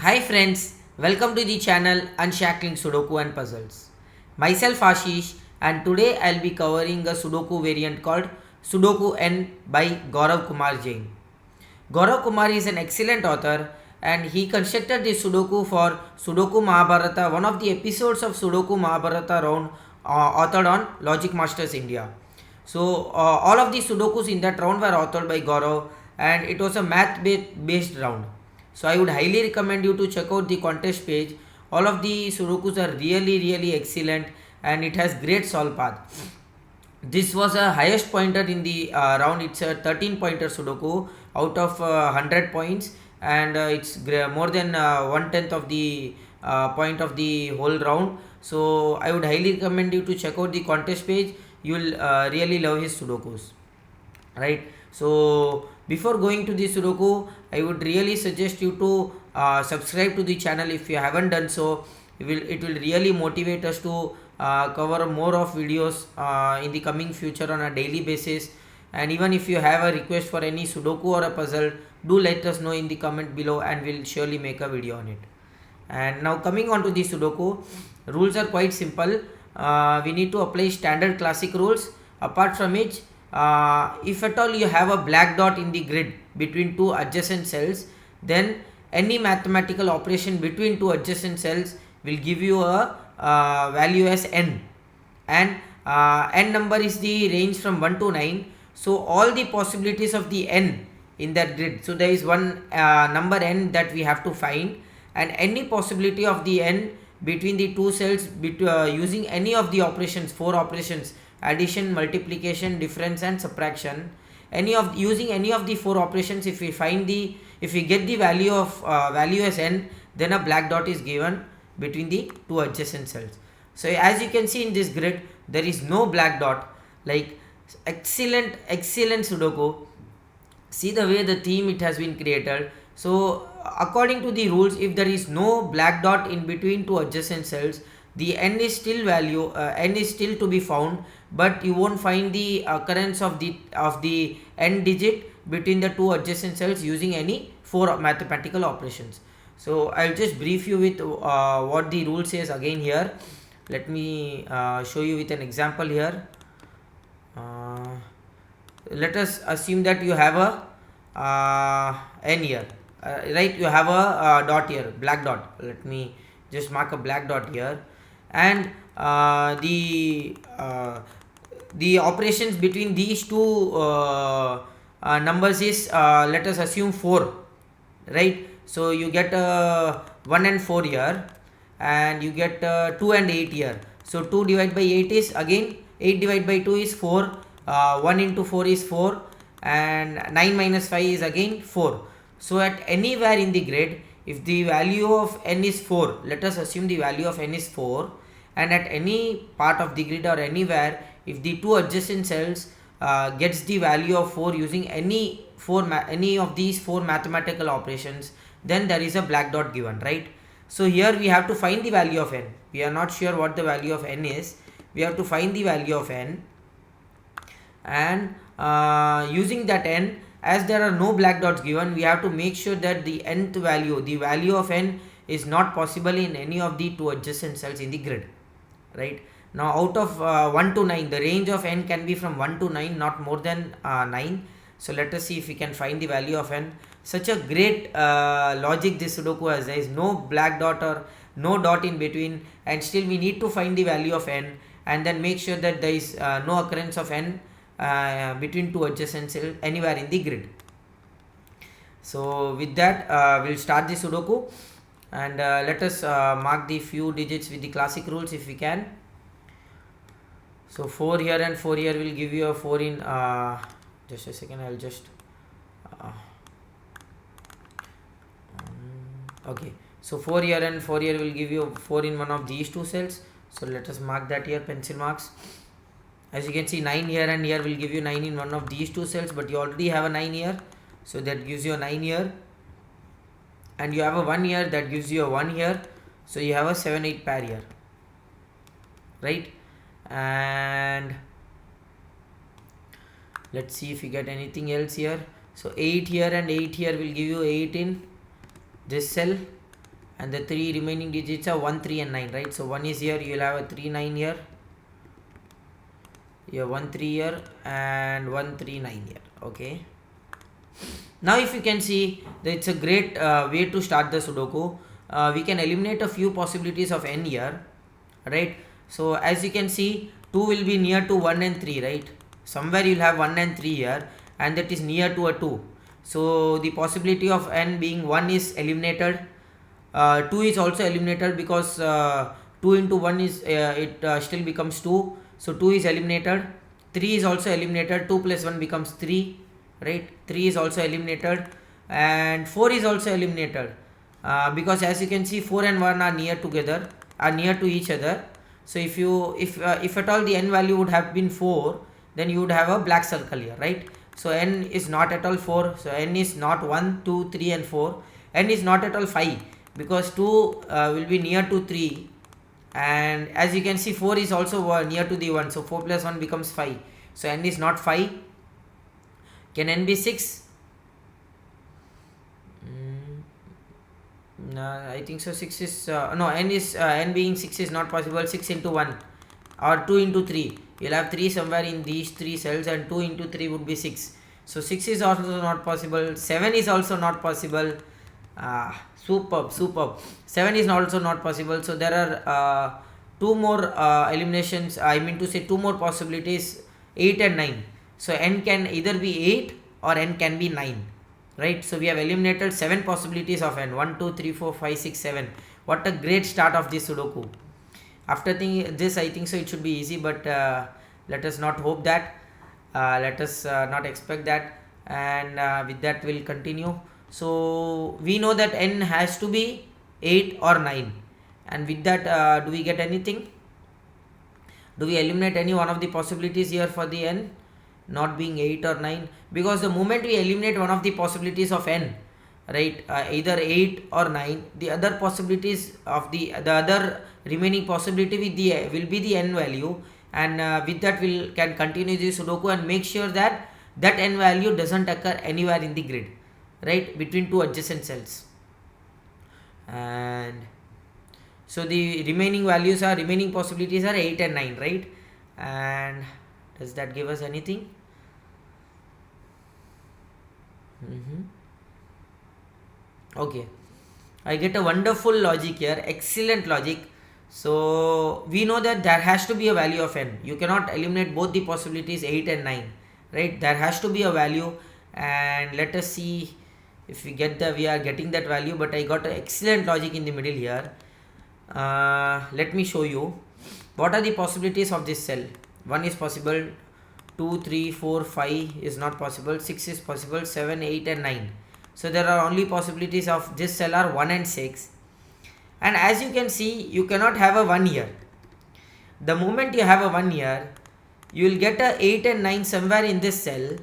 Hi friends, welcome to the channel Unshackling Sudoku and Puzzles. Myself Ashish, and today I'll be covering a Sudoku variant called Sudoku N by Gaurav Kumar Jain. Gaurav Kumar is an excellent author and he constructed the Sudoku for Sudoku Mahabharata, one of the episodes of Sudoku Mahabharata round authored on Logic Masters India. So all of the Sudokus in that round were authored by Gaurav and it was a math based round. So I would highly recommend you to check out the contest page. All of the Sudokus are really excellent and it has great solve path. This was a highest pointer in the round. It's a 13 pointer Sudoku out of 100 points, and it's more than one tenth of the point of the whole round. So I would highly recommend you to check out the contest page. You will really love his Sudokus, right? So before going to the Sudoku, I would really suggest you to subscribe to the channel if you haven't done so. It will really motivate us to cover more of videos in the coming future on a daily basis. And even if you have a request for any Sudoku or a puzzle, do let us know in the comment below and we'll surely make a video on it. And now coming on to the Sudoku, rules are quite simple. We need to apply standard classic rules. Apart from which, if at all you have a black dot in the grid between two adjacent cells, then any mathematical operation between two adjacent cells will give you a value as n, and n number is the range from 1 to 9. So all the possibilities of the n in that grid, so there is one number n that we have to find, and any possibility of the n between the two cells using any of the operations, four operations: addition, multiplication, difference and subtraction. Using any of the four operations, if we get the value of value as n, then a black dot is given between the two adjacent cells. So as you can see in this grid, there is no black dot. Like, excellent Sudoku. See the way the theme it has been created. So according to the rules, if there is no black dot in between two adjacent cells, the n is still to be found, but you won't find the occurrence of the n digit between the two adjacent cells using any four mathematical operations. So I'll just brief you with what the rule says again here. Let me show you with an example here. Let us assume that you have a n here, right? You have a dot here, black dot. Let me just mark a black dot here, and the operations between these two numbers is, let us assume 4, right? So you get 1 and 4 here, and you get 2 and 8 here. So 2 divided by 8 is again 8 divided by 2 is 4, 1 into 4 is 4, and 9 minus 5 is again 4. So at anywhere in the grid, if the value of n is 4, let us assume the value of n is 4, and at any part of the grid or anywhere, if the two adjacent cells gets the value of 4 using any of these four mathematical operations, then there is a black dot given, right? So here we have to find the value of n. We are not sure what the value of n is. We have to find the value of n, and using that n, as there are no black dots given, we have to make sure that the nth value, the value of n, is not possible in any of the two adjacent cells in the grid, right? Now out of 1 to 9, the range of n can be from 1 to 9, not more than 9. So let us see if we can find the value of n. Such a great logic this Sudoku has. There is no black dot or no dot in between, and still we need to find the value of n and then make sure that there is no occurrence of n between two adjacent cells anywhere in the grid. So with that, we'll start the Sudoku, and let us mark the few digits with the classic rules if we can. So 4 here and 4 here will give you a 4 in just a second, I'll just okay. So 4 here and 4 here will give you 4 in one of these two cells. So let us mark that here, pencil marks. As you can see, 9 here and here will give you 9 in one of these two cells, but you already have a 9 here, so that gives you a 9 here, and you have a 1 here, that gives you a 1 here, so you have a 7 8 pair here, right? And let's see if we get anything else here. So 8 here and 8 here will give you 8 in this cell, and the three remaining digits are 1, 3 and 9, right? So 1 is here, you will have a 3, 9 here, you have 1, 3 here and 1, 3, 9 here. Okay, now if you can see that it's a great way to start the Sudoku. We can eliminate a few possibilities of n here, right? So as you can see, 2 will be near to 1 and 3, right? Somewhere you'll have 1 and 3 here, and that is near to a 2. So the possibility of n being 1 is eliminated. 2 is also eliminated because 2 into 1 is still becomes 2. So 2 is eliminated. 3 is also eliminated. 2 plus 1 becomes 3, right? 3 is also eliminated, and 4 is also eliminated because as you can see, 4 and 1 are near to each other. So if at all the n value would have been 4, then you would have a black circle here, right? So n is not at all 4. So n is not 1, 2, 3 and 4. N is not at all 5 because 2 will be near to 3, and as you can see, 4 is also near to the 1. So 4 plus 1 becomes 5. So n is not 5. Can n be 6? No, I think so. 6 is no, n being 6 is not possible. 6 into 1 or 2 into 3, you'll have 3 somewhere in these 3 cells, and 2 into 3 would be 6. So 6 is also not possible. 7 is also not possible. Superb. 7 is also not possible. So there are 2 more eliminations, I mean to say 2 more possibilities, 8 and 9. So n can either be 8 or n can be 9, right? So we have eliminated 7 possibilities of n. 1, 2, 3, 4, 5, 6, 7. What a great start of this Sudoku. After this, I think so it should be easy, but let us not hope that. Let us not expect that, and with that we'll continue. So we know that n has to be 8 or 9, and with that do we get anything? Do we eliminate any one of the possibilities here for the n not being 8 or 9? Because the moment we eliminate one of the possibilities of n, right, either 8 or 9, the other possibilities of the other remaining possibility will be the n value, and with that we can continue the Sudoku and make sure that n value doesn't occur anywhere in the grid, right, between two adjacent cells. And so the remaining possibilities are 8 and 9, right? And does that give us anything? Okay, I get a wonderful logic here, excellent logic. So we know that there has to be a value of n. You cannot eliminate both the possibilities 8 and 9, right? There has to be a value, and let us see if we are getting that value. But I got an excellent logic in the middle here. Let me show you what are the possibilities of this cell. 1 is possible, 2, 3, 4, 5 is not possible, 6 is possible, 7, 8 and 9. So there are only possibilities of this cell are 1 and 6. And as you can see, you cannot have a 1 here. The moment you have a 1 here, you will get a 8 and 9 somewhere in this cell,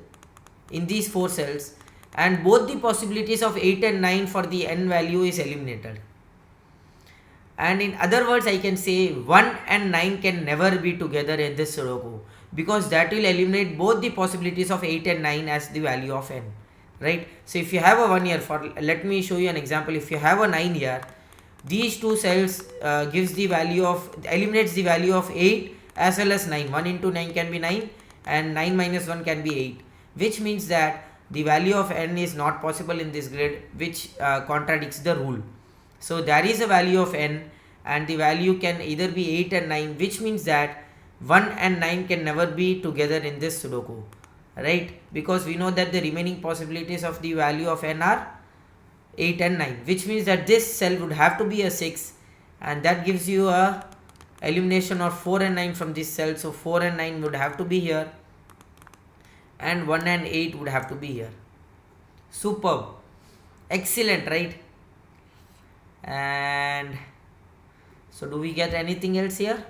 in these 4 cells, and both the possibilities of 8 and 9 for the n value is eliminated. And in other words, I can say 1 and 9 can never be together in this Sudoku, because that will eliminate both the possibilities of 8 and 9 as the value of n, right? So if you have a 1 here, let me show you an example. If you have a 9 here, these two cells eliminates the value of 8 as well as 9. 1 into 9 can be 9, and 9 minus 1 can be 8, which means that the value of n is not possible in this grid, which contradicts the rule. So there is a value of n, and the value can either be 8 and 9, which means that 1 and 9 can never be together in this Sudoku, right? Because we know that the remaining possibilities of the value of n are 8 and 9, which means that this cell would have to be a 6, and that gives you a elimination of 4 and 9 from this cell. So 4 and 9 would have to be here, and 1 and 8 would have to be here. Superb, excellent, right? And so do we get anything else here?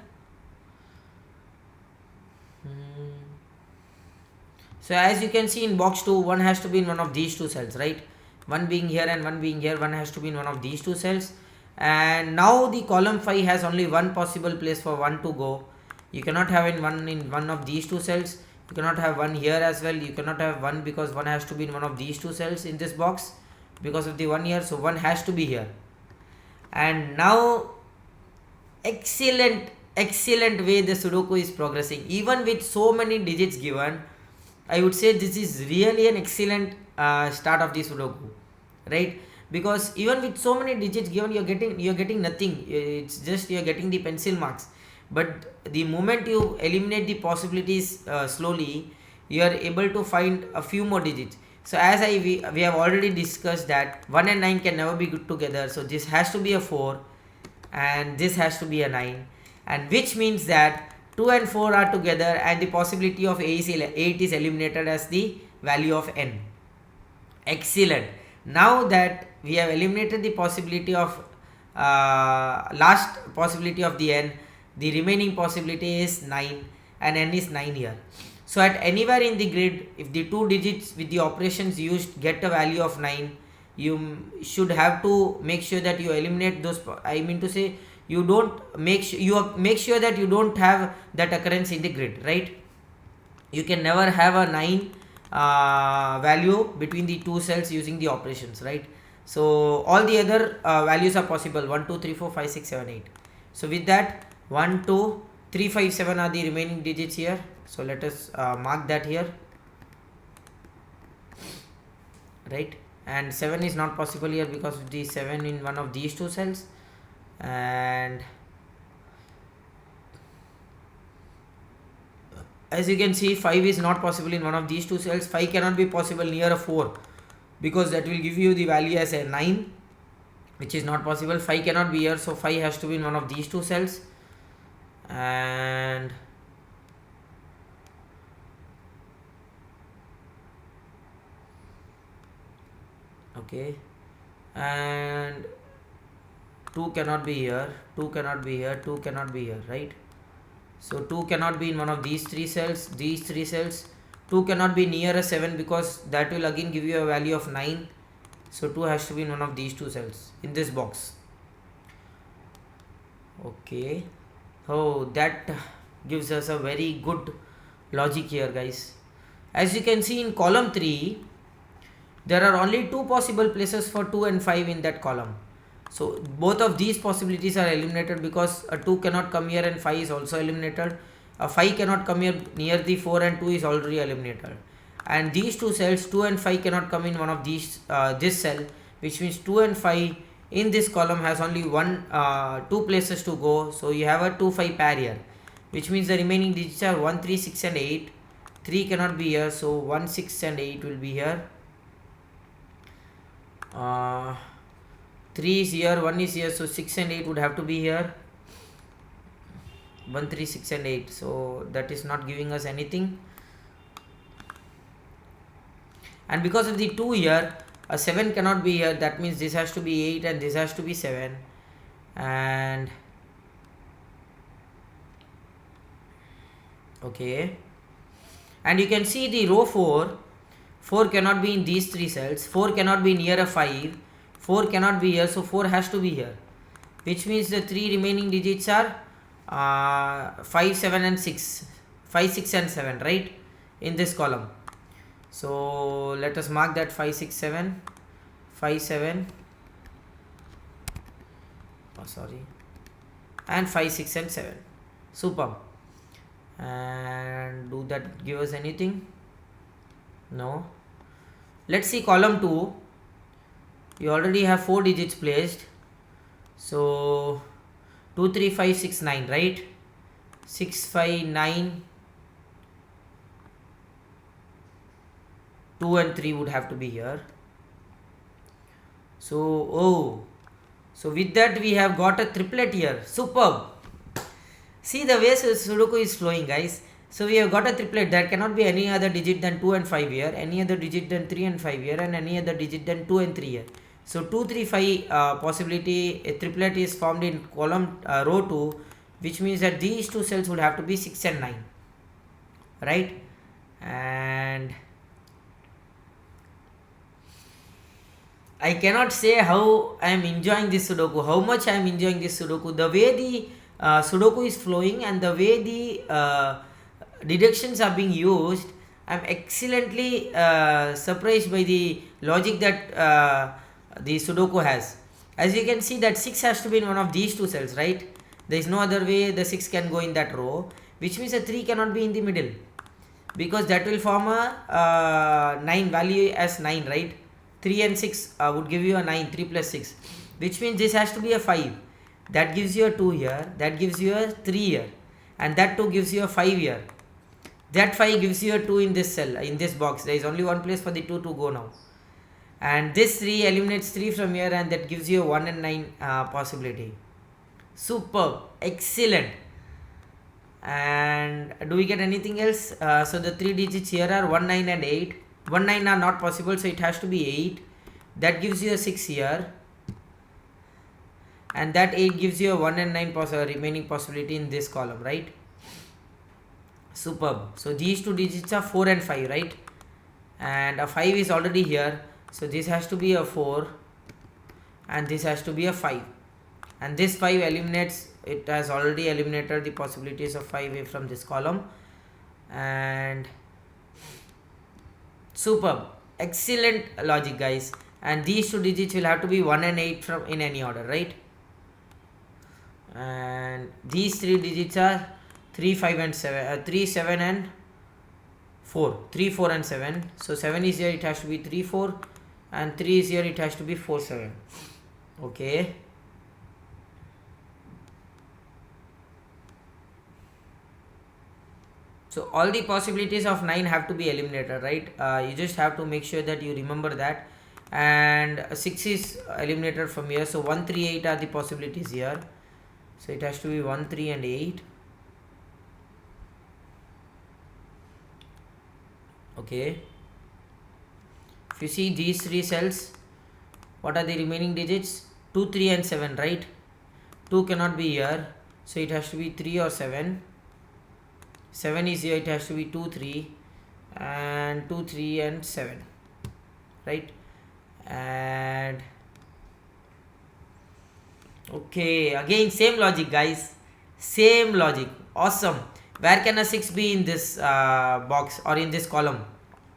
So as you can see in box 2, 1 has to be in one of these two cells, right? 1 being here and 1 being here, 1 has to be in one of these two cells. And now the column 5 has only one possible place for 1 to go. You cannot have in one of these two cells. You cannot have 1 here as well. You cannot have 1 because 1 has to be in one of these two cells in this box because of the 1 here. So 1 has to be here. And now excellent way the Sudoku is progressing. Even with so many digits given, I would say this is really an excellent start of the Sudoku, right? Because even with so many digits given, you're getting nothing. It's just you're getting the pencil marks. But the moment you eliminate the possibilities slowly, you are able to find a few more digits. So as we have already discussed that 1 and 9 can never be good together. So this has to be a 4 and this has to be a 9, and which means that 2 and 4 are together and the possibility of 8 is eliminated as the value of n. Excellent. Now that we have eliminated the possibility of last possibility of the n, the remaining possibility is 9 and n is 9 here. So at anywhere in the grid, if the two digits with the operations used get a value of 9, you should have to make sure that you eliminate those. I mean to say, you don't make sure that you don't have that occurrence in the grid, right? You can never have a 9 value between the two cells using the operations, right? So all the other values are possible: 1 2 3 4 5 6 7 8. So with that, 1 2 3 5 7 are the remaining digits here. So let us mark that here, right? And 7 is not possible here because of the 7 in one of these two cells. And as you can see, 5 is not possible in one of these two cells. 5 cannot be possible near a 4 because that will give you the value as a 9, which is not possible. 5 cannot be here, so 5 has to be in one of these two cells. And okay, and 2 cannot be here, 2 cannot be here, 2 cannot be here, right? So 2 cannot be in one of these three cells, 2 cannot be near a 7 because that will again give you a value of 9. So 2 has to be in one of these two cells in this box. Okay, oh, that gives us a very good logic here, guys. As you can see in column 3, there are only two possible places for 2 and 5 in that column. So both of these possibilities are eliminated because a 2 cannot come here and 5 is also eliminated. A 5 cannot come here near the 4 and 2 is already eliminated. And these two cells, 2 and 5, cannot come in one of these this cell, which means 2 and 5 in this column has only two places to go. So you have a 2 5 pair here, which means the remaining digits are 1 3 6 and 8. 3 cannot be here, so 1 6 and 8 will be here. 3 is here, 1 is here, so 6 and 8 would have to be here. 1 3 6 and 8, so that is not giving us anything. And because of the 2 here, a 7 cannot be here. That means this has to be 8 and this has to be 7. And okay, and you can see the row 4 cannot be in these three cells, 4 cannot be near a 5, 4 cannot be here, so 4 has to be here, which means the three remaining digits are 5 7 and 6, 5 6 and 7, right, in this column. So let us mark that 5 6 7, 5 7, and 5 6 and 7. Superb. And do that give us anything? No. Let's see column 2. You already have 4 digits placed. So 2 3 5 6 9, right? 6 5 9, 2 and 3 would have to be here. So so with that we have got a triplet here. Superb. See the way Sudoku is flowing, guys. So we have got a triplet. There cannot be any other digit than 2 and 5 here, any other digit than 3 and 5 here, and any other digit than 2 and 3 here. So 2 3 5 possibility, a triplet is formed in column row 2, which means that these two cells would have to be 6 and 9, right? And I cannot say how I am enjoying this Sudoku, how much I am enjoying this Sudoku. The way the Sudoku is flowing and the way the deductions are being used, I am excellently surprised by the logic that the Sudoku has. As you can see that 6 has to be in one of these two cells, right? There is no other way the 6 can go in that row, which means the 3 cannot be in the middle, because that will form a 9 value as 9, right? 3 and 6 would give you a 9, 3 plus 6, which means this has to be a 5. That gives you a 2 here, that gives you a 3 here, and that 2 gives you a 5 here. That 5 gives you a 2 in this cell, in this box. There is only one place for the 2 to go now. And this 3 eliminates 3 from here, and that gives you a 1 and 9 possibility. Superb, excellent. And do we get anything else? So the 3 digits here are 1, 9 and 8. 1, 9 are not possible, so it has to be 8. That gives you a 6 here, and that 8 gives you a 1 and 9 remaining possibility in this column, right? Superb. So these two digits are 4 and 5, right? And a 5 is already here, so this has to be a 4, and this has to be a 5, and this 5 eliminates, it has already eliminated the possibilities of 5 from this column. And superb, excellent logic, guys. And these two digits will have to be 1 and 8 from in any order, right? And these three digits are 3, 5 and 7, 3, 7 and 4, 3, 4 and 7. So 7 is here, it has to be 3, 4, and 3 is here, it has to be 4, 7. Okay. So all the possibilities of 9 have to be eliminated, right? You just have to make sure that you remember that. And 6 is eliminated from here, so 1, 3, 8 are the possibilities here. So it has to be 1, 3 and 8. Okay. If you see these three cells, what are the remaining digits? 2, 3 and 7, right? 2 cannot be here, so it has to be 3 or 7. 7 is here, it has to be 2, 3, and 2, 3 and 7, right? And okay, again same logic, guys, same logic. Awesome. Where can a 6 be in this box or in this column?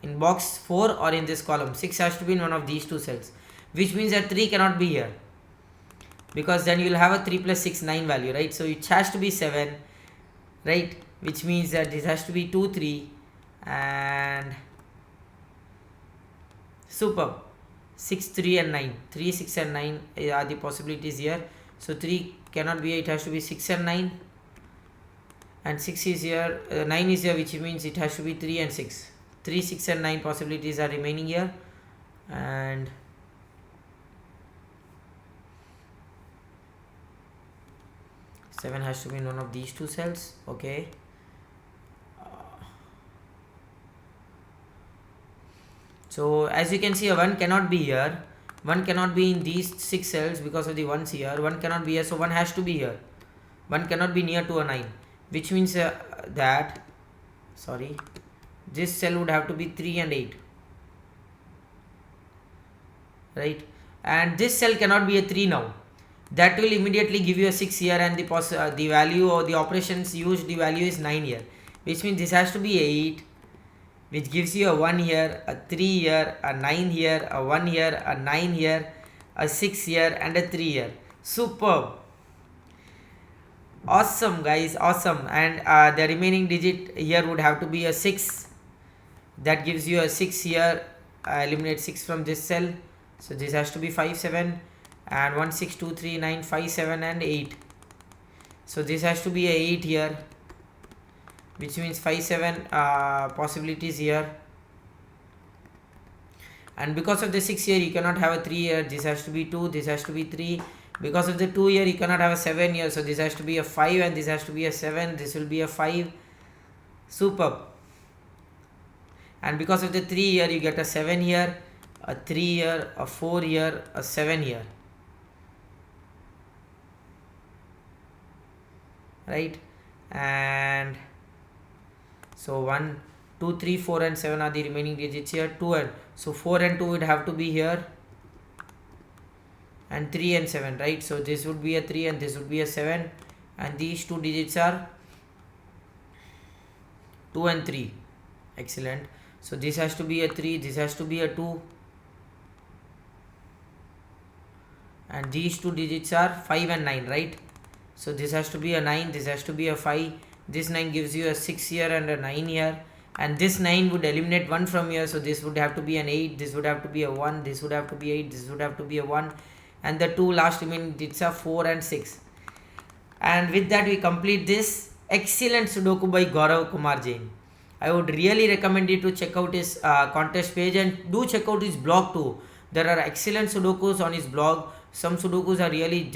In box 4 or in this column? 6 has to be in one of these two cells, which means that 3 cannot be here, because then you will have a 3 plus 6, 9 value, right? So it has to be 7, right? Which means that this has to be 2, 3, and superb, 6, 3 and 9. 3, 6 and 9 are the possibilities here. So 3 cannot be here, it has to be 6 and 9, and 6 is here, 9 is here, which means it has to be 3 and 6. 3, 6 and 9 possibilities are remaining here. And 7 has to be in one of these two cells. Okay. So as you can see, a 1 cannot be here, 1 cannot be in these 6 cells because of the 1s here, 1 cannot be here, so 1 has to be here. 1 cannot be near to a 9, which means that this cell would have to be 3 and 8, right? And this cell cannot be a 3 now. That will immediately give you a 6 here, and the value or the operations used, the value is 9 here, which means this has to be 8, which gives you a 1 here, a 3 here, a 9 here, a 1 here, a 9 here, a 6 here, and a 3 here. Superb. Awesome, guys, awesome. And the remaining digit here would have to be a 6. That gives you a 6 here. Eliminate 6 from this cell. So this has to be 5, 7, and 1, 6, 2, 3, 9, 5, 7, and 8. So this has to be a 8 here, which means 5, 7 possibilities here. And because of the 6 here, you cannot have a 3 here. This has to be 2, this has to be 3. Because of the 2 here, you cannot have a 7 here. So this has to be a 5, and this has to be a 7. This will be a 5. Superb. And because of the 3 here, you get a 7 here, a 3 here, a 4 here, a 7 here, right? And so 1, 2, 3, 4 and 7 are the remaining digits here. 2 and so 4 and 2 would have to be here, and 3 and 7, right? So this would be a 3 and this would be a 7, and these two digits are 2 and 3. Excellent. So this has to be a 3, this has to be a 2, and these two digits are 5 and 9, right? So this has to be a 9, this has to be a 5, this 9 gives you a 6 here and a 9 here, and this 9 would eliminate 1 from here, so this would have to be an 8, this would have to be a 1, this would have to be 8, this would have to be a 1, and the two last remaining digits are 4 and 6. And with that we complete this excellent Sudoku by Gaurav Kumar Jain. I would really recommend you to check out his contest page, and do check out his blog too. There are excellent Sudokus on his blog. Some Sudokus are really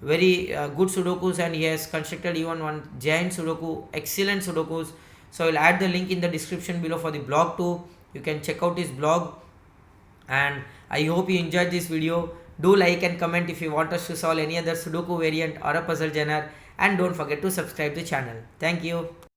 very good Sudokus, and he has constructed even one giant Sudoku, excellent Sudokus. So I will add the link in the description below for the blog too. You can check out his blog, and I hope you enjoyed this video. Do like and comment if you want us to solve any other Sudoku variant or a puzzle genre, and don't forget to subscribe the channel. Thank you.